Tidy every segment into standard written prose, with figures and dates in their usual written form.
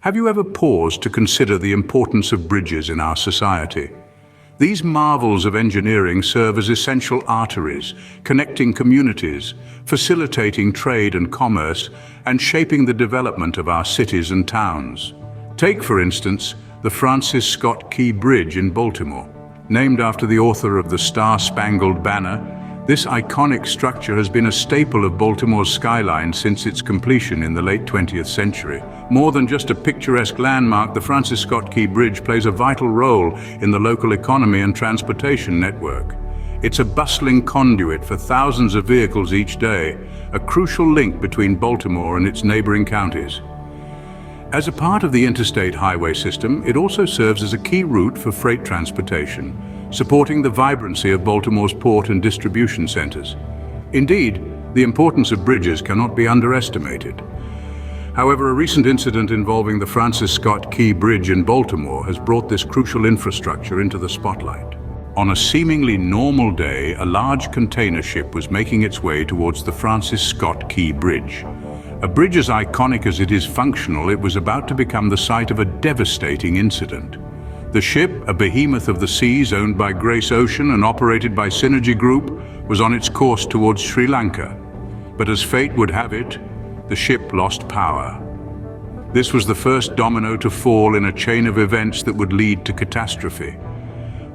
Have you ever paused to consider the importance of bridges in our society? These marvels of engineering serve as essential arteries, connecting communities, facilitating trade and commerce, and shaping the development of our cities and towns. Take, for instance, the Francis Scott Key Bridge in Baltimore. Named after the author of the Star-Spangled Banner, this iconic structure has been a staple of Baltimore's skyline since its completion in the late 20th century. More than just a picturesque landmark, the Francis Scott Key Bridge plays a vital role in the local economy and transportation network. It's a bustling conduit for thousands of vehicles each day, a crucial link between Baltimore and its neighboring counties. As a part of the interstate highway system, it also serves as a key route for freight transportation, supporting the vibrancy of Baltimore's port and distribution centers. Indeed, the importance of bridges cannot be underestimated. However, a recent incident involving the Francis Scott Key Bridge in Baltimore has brought this crucial infrastructure into the spotlight. On a seemingly normal day, a large container ship was making its way towards the Francis Scott Key Bridge. A bridge as iconic as it is functional, it was about to become the site of a devastating incident. The ship, a behemoth of the seas owned by Grace Ocean and operated by Synergy Group, was on its course towards Sri Lanka. But as fate would have it, the ship lost power. This was the first domino to fall in a chain of events that would lead to catastrophe.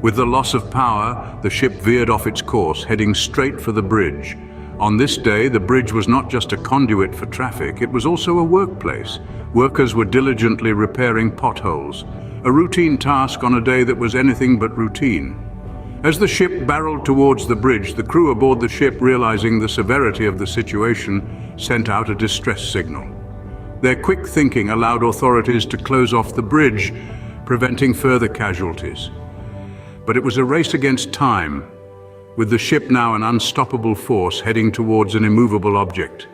With the loss of power, the ship veered off its course, heading straight for the bridge. On this day, the bridge was not just a conduit for traffic, it was also a workplace. Workers were diligently repairing potholes, a routine task on a day that was anything but routine. As the ship barreled towards the bridge, the crew aboard the ship, realizing the severity of the situation, sent out a distress signal. Their quick thinking allowed authorities to close off the bridge, preventing further casualties. But it was a race against time, with the ship now an unstoppable force heading towards an immovable object.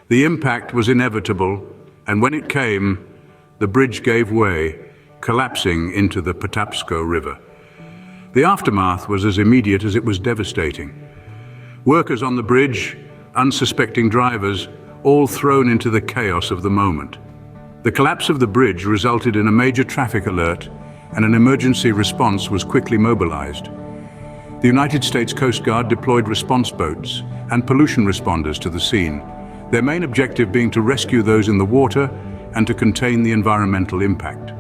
The impact was inevitable, and when it came, the bridge gave way, collapsing into the Patapsco River. The aftermath was as immediate as it was devastating. Workers on the bridge, unsuspecting drivers, all thrown into the chaos of the moment. The collapse of the bridge resulted in a major traffic alert, and an emergency response was quickly mobilized. The United States Coast Guard deployed response boats and pollution responders to the scene, their main objective being to rescue those in the water and to contain the environmental impact.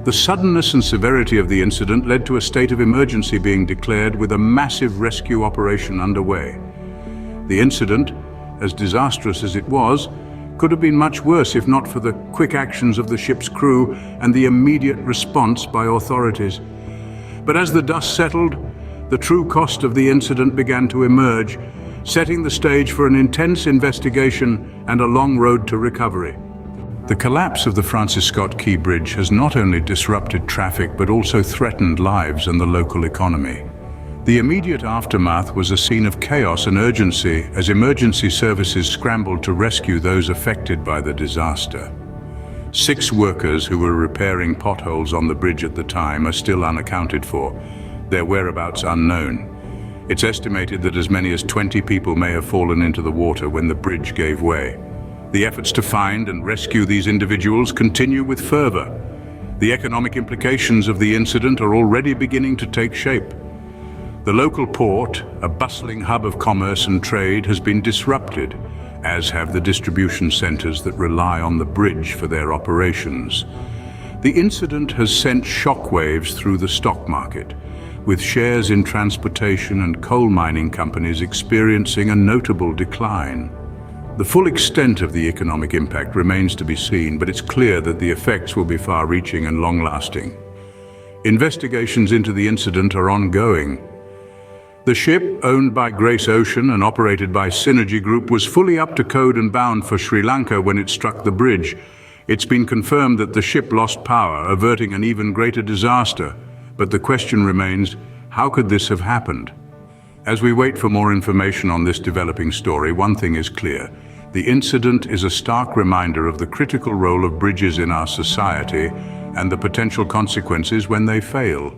The suddenness and severity of the incident led to a state of emergency being declared, with a massive rescue operation underway. The incident, as disastrous as it was, could have been much worse if not for the quick actions of the ship's crew and the immediate response by authorities. But as the dust settled, the true cost of the incident began to emerge, setting the stage for an intense investigation and a long road to recovery. The collapse of the Francis Scott Key Bridge has not only disrupted traffic but also threatened lives and the local economy. The immediate aftermath was a scene of chaos and urgency as emergency services scrambled to rescue those affected by the disaster. 6 workers who were repairing potholes on the bridge at the time are still unaccounted for, their whereabouts unknown. It's estimated that as many as 20 people may have fallen into the water when the bridge gave way. The efforts to find and rescue these individuals continue with fervor. The economic implications of the incident are already beginning to take shape. The local port, a bustling hub of commerce and trade, has been disrupted, as have the distribution centers that rely on the bridge for their operations. The incident has sent shockwaves through the stock market, with shares in transportation and coal mining companies experiencing a notable decline. The full extent of the economic impact remains to be seen, but it's clear that the effects will be far-reaching and long-lasting. Investigations into the incident are ongoing. The ship, owned by Grace Ocean and operated by Synergy Group, was fully up to code and bound for Sri Lanka when it struck the bridge. It's been confirmed that the ship lost power, averting an even greater disaster. But the question remains, how could this have happened? As we wait for more information on this developing story, one thing is clear. The incident is a stark reminder of the critical role of bridges in our society and the potential consequences when they fail.